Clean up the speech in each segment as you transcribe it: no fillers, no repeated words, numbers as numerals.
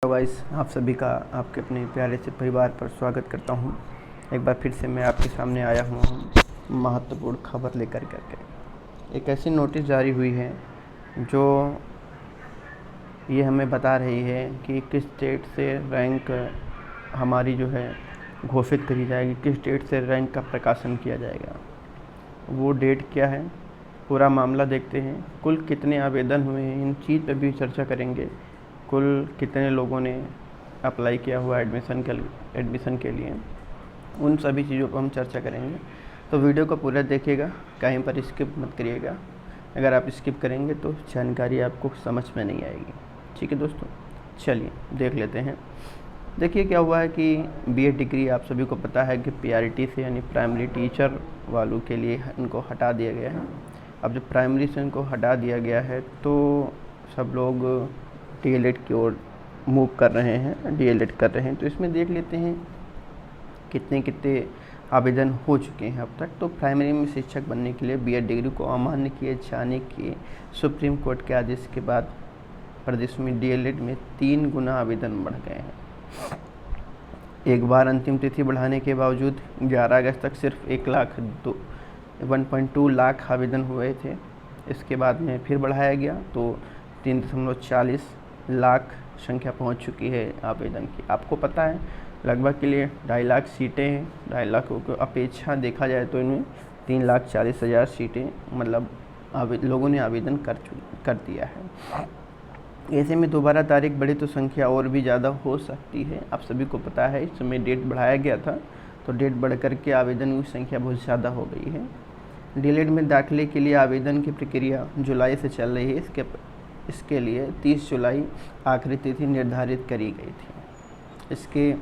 Hello guys, आप सभी का आपके अपने प्यारे से परिवार पर स्वागत करता हूं। एक बार फिर से मैं आपके सामने आया हूं महत्वपूर्ण खबर लेकर करके। एक ऐसी नोटिस जारी हुई है जो ये हमें बता रही है कि किस डेट से रैंक हमारी जो है घोषित करी जाएगी, किस डेट से रैंक का प्रकाशन किया जाएगा। वो डेट क्या है, पूरा मामला देखते हैं। कुल कितने आवेदन हुए हैं, इन चीज़ पर भी चर्चा करेंगे। कुल कितने लोगों ने अप्लाई किया हुआ एडमिशन के लिए, उन सभी चीज़ों पर हम चर्चा करेंगे। तो वीडियो को पूरा देखिएगा, कहीं पर स्किप मत करिएगा। अगर आप स्किप करेंगे तो जानकारी आपको समझ में नहीं आएगी। ठीक है दोस्तों, चलिए देख लेते हैं। देखिए क्या हुआ है कि बीएड डिग्री आप सभी को पता है कि पीआरटी से यानी प्राइमरी टीचर वालों के लिए इनको हटा दिया गया है। अब जब प्राइमरी से इनको हटा दिया गया है तो सब लोग डीएलएड की ओर मूव कर रहे हैं, डीएलएड कर रहे हैं। तो इसमें देख लेते हैं कितने कितने आवेदन हो चुके हैं अब तक। तो प्राइमरी में शिक्षक बनने के लिए बीएड डिग्री को अमान्य किए जाने के सुप्रीम कोर्ट के आदेश के बाद प्रदेश में डीएलएड में 3 गुना आवेदन बढ़ गए हैं। एक बार अंतिम तिथि बढ़ाने के बावजूद 11 अगस्त तक सिर्फ 1.2 लाख आवेदन हुए थे। इसके बाद में फिर बढ़ाया गया तो 3.40 लाख संख्या पहुंच चुकी है आवेदन की। आपको पता है लगभग के लिए 2.5 लाख सीटें हैं। 2.5 लाख की अपेक्षा देखा जाए तो इनमें 3,40,000 सीटें मतलब लोगों ने आवेदन कर दिया है। ऐसे में दोबारा तारीख बढ़े तो संख्या और भी ज़्यादा हो सकती है। आप सभी को पता है इस समय डेट बढ़ाया गया था तो डेट बढ़ कर के आवेदन की संख्या बहुत ज़्यादा हो गई है। डीएलएड में दाखिले के लिए आवेदन की प्रक्रिया जुलाई से चल रही है। इसके लिए 30 जुलाई आखिरी तिथि निर्धारित करी गई थी। इसके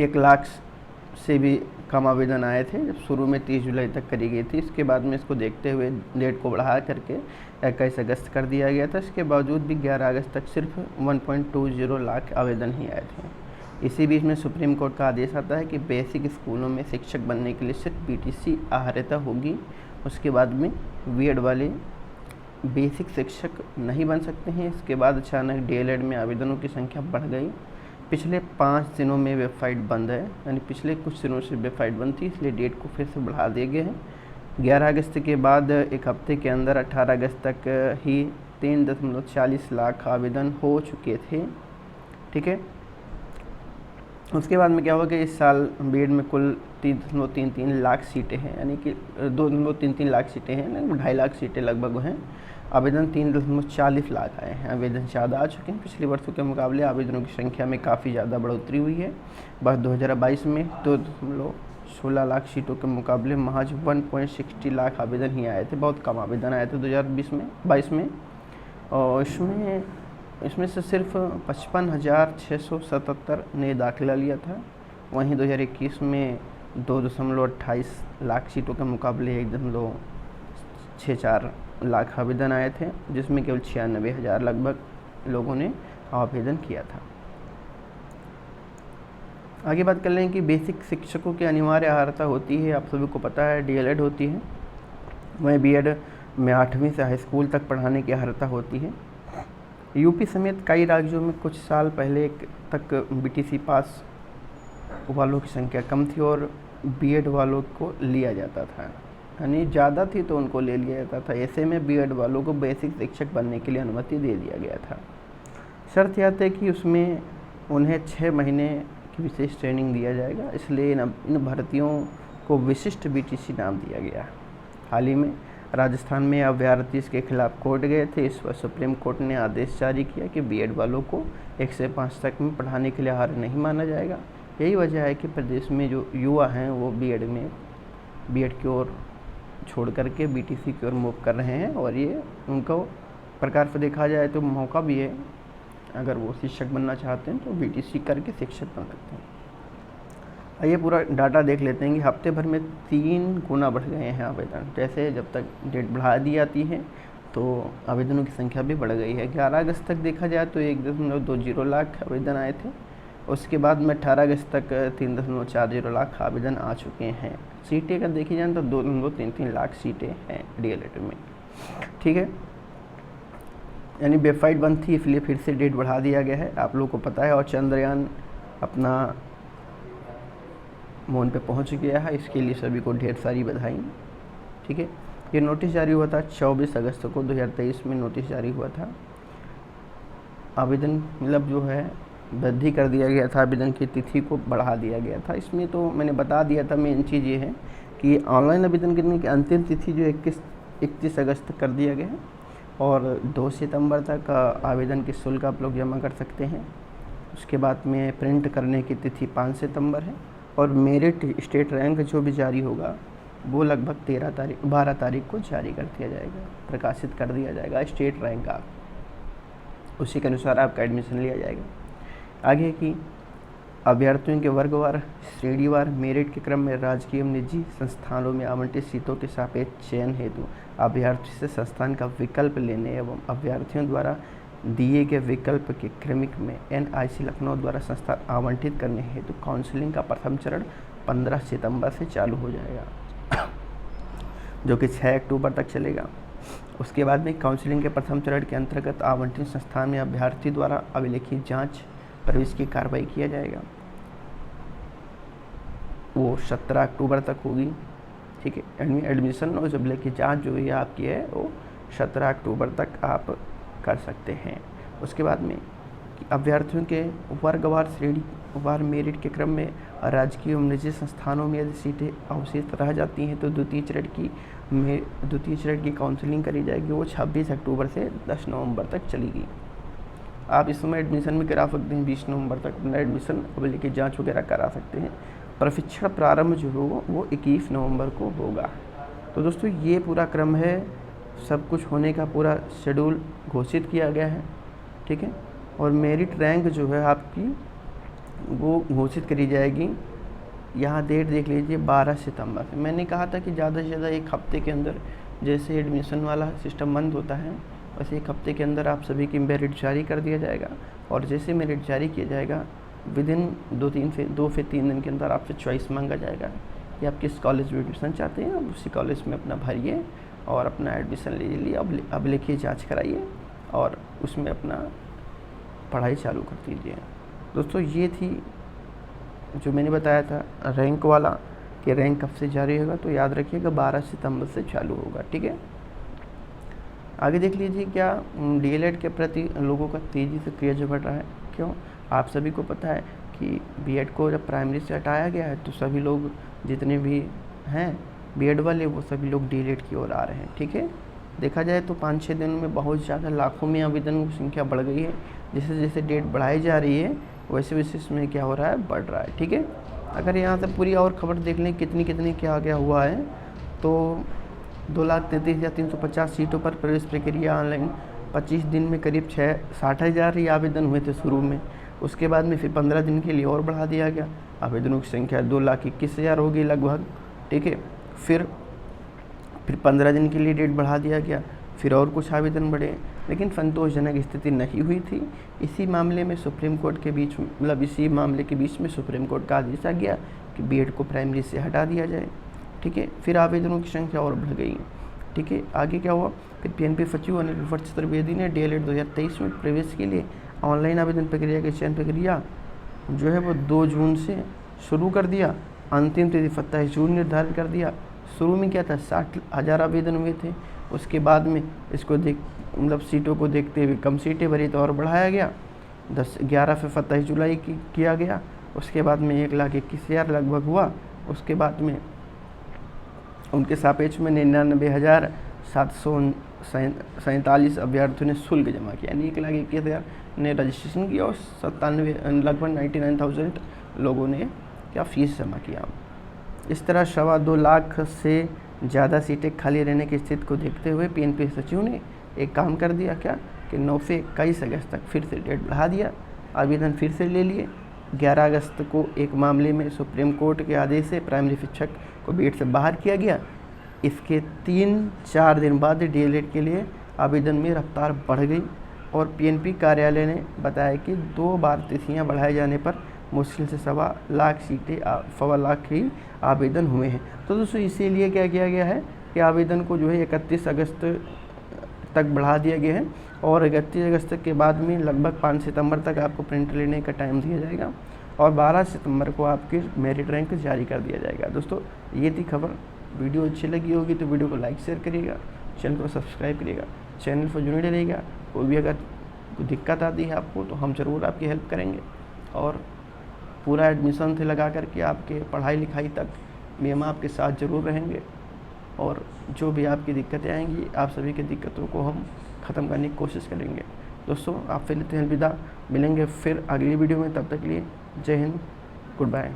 1 लाख से भी कम आवेदन आए थे जब शुरू में 30 जुलाई तक करी गई थी। इसके बाद में इसको देखते हुए डेट को बढ़ा करके 21 अगस्त कर दिया गया था। इसके बावजूद भी 11 अगस्त तक सिर्फ 1.20 लाख आवेदन ही आए थे। इसी बीच में सुप्रीम कोर्ट का आदेश आता है कि बेसिक स्कूलों में शिक्षक बनने के लिए सिर्फ बीटीसी अहर्यता होगी। उसके बाद में बीएड वाले बेसिक शिक्षक नहीं बन सकते हैं। इसके बाद अचानक डीएलएड में आवेदनों की संख्या बढ़ गई। पिछले 5 दिनों में वेबसाइट बंद है, यानी पिछले कुछ दिनों से वेबसाइट बंद थी, इसलिए डेट को फिर से बढ़ा दिया गया है। 11 अगस्त के बाद एक हफ्ते के अंदर 18 अगस्त तक ही 3.40 लाख आवेदन हो चुके थे। ठीक है, उसके बाद में क्या हुआ कि इस साल बीएड में कुल 3.33 लाख सीटें हैं, यानी कि 2.33 लाख सीटें हैं, 2.5 लाख सीटें लगभग हैं। आवेदन 3.40 लाख आए हैं। आवेदन ज़्यादा आ चुके हैं। पिछले वर्षों के मुकाबले आवेदनों की संख्या में काफ़ी ज़्यादा बढ़ोतरी हुई है। बस 2022 में 2.16 लाख सीटों के मुकाबले महज 1.60 लाख आवेदन ही आए थे। बहुत कम आवेदन आए थे 2022 में। और इसमें से सिर्फ 55,677 ने दाखिला लिया था। वहीं 2021 में 2.28 लाख सीटों के मुकाबले 1.64 लाख आवेदन आए थे, जिसमें केवल 96,000 लगभग लोगों ने आवेदन किया था। आगे बात कर लें कि बेसिक शिक्षकों की अनिवार्य अहर्यता होती है। आप सभी को पता है डीएलएड होती है। वहीं बीएड में 8वीं से हाई स्कूल तक पढ़ाने की अहर्यता होती है। यूपी समेत कई राज्यों में कुछ साल पहले तक बीटीसी पास वालों की संख्या कम थी और बीएड वालों को लिया जाता था, यानी ज़्यादा थी तो उनको ले लिया जाता था। ऐसे में बीएड वालों को बेसिक शिक्षक बनने के लिए अनुमति दे दिया गया था। शर्त यह थी कि उसमें उन्हें 6 महीने की विशेष ट्रेनिंग दिया जाएगा, इसलिए इन भर्तियों को विशिष्ट बीटीसी नाम दिया गया। हाल ही में राजस्थान में अभ्यर्थी इसके खिलाफ कोर्ट गए थे। इस पर सुप्रीम कोर्ट ने आदेश जारी किया कि बीएड वालों को 1 से 5 तक में पढ़ाने के लिए अहर्य नहीं माना जाएगा। यही वजह है कि प्रदेश में जो युवा हैं वो बीएड की ओर छोड़ करके बीटीसी की ओर मूव कर रहे हैं। और ये उनको प्रकार से देखा जाए तो मौका भी है, अगर वो शिक्षक बनना चाहते हैं तो बीटीसी करके शिक्षक बन सकते हैं। आइए पूरा डाटा देख लेते हैं कि हफ्ते भर में 3 गुना बढ़ गए हैं आवेदन। जैसे जब तक डेट बढ़ा दी जाती है तो आवेदनों की संख्या भी बढ़ गई है। 11 अगस्त तक देखा जाए तो 1.20 लाख आवेदन आए थे। उसके बाद में 18 अगस्त तक 3.40 लाख आवेदन आ चुके हैं। सीटें अगर देखी जाए तो 2.33 लाख सीटें हैं डीएलएड में। ठीक है, यानी वेबसाइट बंद थी, इसलिए फिर से डेट बढ़ा दिया गया है, आप लोगों को पता है। और चंद्रयान अपना मून पे पहुंच गया है, इसके लिए सभी को ढेर सारी बधाई। ठीक है, ये नोटिस जारी हुआ था 24 अगस्त को 2023 में नोटिस जारी हुआ था। आवेदन मतलब जो है वृद्धि कर दिया गया था, आवेदन की तिथि को बढ़ा दिया गया था। इसमें तो मैंने बता दिया था, मेन चीज़ ये है कि ऑनलाइन आवेदन करने की अंतिम तिथि जो 31 अगस्त तक कर दिया गया है, और 2 सितंबर तक आवेदन की शुल्क आप लोग जमा कर सकते हैं। उसके बाद में प्रिंट करने की तिथि 5 सितंबर है, और मेरिट स्टेट रैंक जो भी जारी होगा वो लगभग 12 तारीख को जारी कर दिया जाएगा, प्रकाशित कर दिया जाएगा स्टेट रैंक का, उसी के अनुसार आपका एडमिशन लिया जाएगा। आगे की अभ्यर्थियों के वर्गवार श्रेणीवार मेरिट के क्रम में राजकीय एवं निजी संस्थानों में आवंटित सीटों के सापेक्ष चयन हेतु अभ्यर्थी से संस्थान का विकल्प लेने एवं अभ्यर्थियों द्वारा दिए गए विकल्प के क्रमिक में NIC लखनऊ द्वारा संस्थान आवंटित करने हेतु काउंसलिंग का प्रथम चरण 15 सितंबर से चालू हो जाएगा, जो कि 6 अक्टूबर तक चलेगा। उसके बाद में काउंसलिंग के प्रथम चरण के अंतर्गत आवंटित संस्थान में अभ्यर्थी द्वारा अभिलेखित जांच प्रवेश की कार्रवाई किया जाएगा, वो 17 अक्टूबर तक होगी। ठीक है, एडमिशन और अभिलेखित जांच जो भी आपकी है वो 17 अक्टूबर तक आप कर सकते हैं। उसके बाद में अभ्यर्थियों के वर्गवार श्रेणीवार मेरिट के क्रम में राजकीय एवं निजी संस्थानों में यदि सीटें अवशेष रह जाती हैं तो द्वितीय चरण की काउंसलिंग करी जाएगी, वो 26 अक्टूबर से 10 नवंबर तक चलेगी। आप इस समय एडमिशन भी करा सकते हैं, 20 नवंबर तक अपना एडमिशन अभिलेखित जांच वगैरह करा सकते हैं। प्रशिक्षण प्रारंभ जो होगा वो 21 नवंबर को होगा। तो दोस्तों ये पूरा क्रम है, सब कुछ होने का पूरा शेड्यूल घोषित किया गया है। ठीक है, और मेरिट रैंक जो है आपकी वो घोषित करी जाएगी, यहाँ डेट देख लीजिए 12 सितंबर। मैंने कहा था कि ज़्यादा से ज़्यादा एक हफ्ते के अंदर, जैसे एडमिशन वाला सिस्टम बंद होता है वैसे एक हफ्ते के अंदर आप सभी की मेरिट जारी कर दिया जाएगा, और जैसे मेरिट जारी किया जाएगा विदिन 2 से 3 दिन के अंदर आपसे चॉइस मांगा जाएगा कि आप किस कॉलेज में एडमिशन चाहते हैं, आप उसी कॉलेज में अपना भरिए और अपना एडमिशन ले लीजिए, अभिलेखीय जाँच कराइए और उसमें अपना पढ़ाई चालू कर दीजिए। दोस्तों ये थी जो मैंने बताया था रैंक वाला, कि रैंक कब से जारी होगा, तो याद रखिएगा 12 सितंबर से चालू होगा। ठीक है, आगे देख लीजिए क्या DLED के प्रति लोगों का तेज़ी से क्रेज बढ़ रहा है। क्यों? आप सभी को पता है कि B.Ed को जब प्राइमरी से हटाया गया है तो सभी लोग जितने भी हैं B.Ed वाले वो सभी लोग DLED की ओर आ रहे हैं। ठीक है, देखा जाए तो 5-6 दिन में बहुत ज़्यादा लाखों में आवेदन की संख्या बढ़ गई है। जैसे जैसे डेट बढ़ाई जा रही है वैसे वैसे इसमें क्या हो रहा है, बढ़ रहा है। ठीक है, अगर यहाँ से पूरी और खबर देख लें कितनी क्या हुआ है, तो 2,33,350 सीटों पर प्रवेश प्रक्रिया ऑनलाइन 25 दिन में करीब 60,000 ही आवेदन हुए थे शुरू में। उसके बाद में फिर 15 दिन के लिए और बढ़ा दिया गया, आवेदनों की संख्या 2,21,000 हो गई लगभग। ठीक है, फिर 15 दिन के लिए डेट बढ़ा दिया गया, फिर और कुछ आवेदन बढ़े, लेकिन संतोषजनक स्थिति नहीं हुई थी। इसी मामले में सुप्रीम कोर्ट के बीच इसी मामले के बीच में सुप्रीम कोर्ट का आदेश आ गया कि B.Ed को प्राइमरी से हटा दिया जाए। ठीक है, फिर आवेदनों की संख्या और बढ़ गई। ठीक है, आगे क्या हुआ, फिर PNP सचिव अनिल विफट चतुर्वेदी ने DLED 2023 में प्रवेश के लिए ऑनलाइन आवेदन प्रक्रिया की चयन प्रक्रिया जो है वो 2 जून से शुरू कर दिया, अंतिम तिथि 27 जून निर्धारित कर दिया। शुरू में क्या था, 60,000 आवेदन हुए थे, उसके बाद में इसको सीटों को देखते हुए कम सीटें भरी तो और बढ़ाया गया, 11 से 27 जुलाई की किया गया। उसके बाद में 1,21,000 लगभग हुआ। उसके बाद में उनके सापेक्ष में 99,747 अभ्यर्थियों ने शुल्क जमा किया, यानी 1,21,000 ने रजिस्ट्रेशन किया और 97 लगभग 99,000 लोगों ने क्या फीस जमा किया। इस तरह 2.25 लाख से ज़्यादा सीटें खाली रहने की स्थिति को देखते हुए PNP सचिव ने एक काम कर दिया, क्या कि 9 से 21 अगस्त तक फिर से डेट बढ़ा दिया, आवेदन फिर से ले लिए। 11 अगस्त को एक मामले में सुप्रीम कोर्ट के आदेश से प्राइमरी शिक्षक को B.Ed से बाहर किया गया। इसके 3-4 दिन बाद DLED के लिए आवेदन में रफ्तार बढ़ गई और PNP कार्यालय ने बताया कि 2 बार तिथियां बढ़ाए जाने पर मुश्किल से 1.25 लाख सीटें 1.25 लाख ही आवेदन हुए हैं। तो दोस्तों इसीलिए क्या किया गया है कि आवेदन को जो है 31 अगस्त तक बढ़ा दिया गया है, और 31 अगस्त के बाद में लगभग 5 सितंबर तक आपको प्रिंट लेने का टाइम दिया जाएगा और 12 सितंबर को आपकी मेरिट रैंक जारी कर दिया जाएगा। दोस्तों ये थी खबर। वीडियो अच्छी लगी होगी तो वीडियो को लाइक शेयर करिएगा, चैनल को सब्सक्राइब करिएगा, चैनल पर जुड़े रहिएगा। कोई भी अगर कोई दिक्कत आती है आपको तो हम ज़रूर आपकी हेल्प करेंगे और पूरा एडमिशन से लगा करके आपके पढ़ाई लिखाई तक भी हम आपके साथ ज़रूर रहेंगे और जो भी आपकी दिक्कतें आएंगी आप सभी की दिक्कतों को हम ख़त्म करने की कोशिश करेंगे। दोस्तों आपसे लेते हैं अलविदा, मिलेंगे फिर अगली वीडियो में, तब तक के लिए जय हिंद, गुड बाय।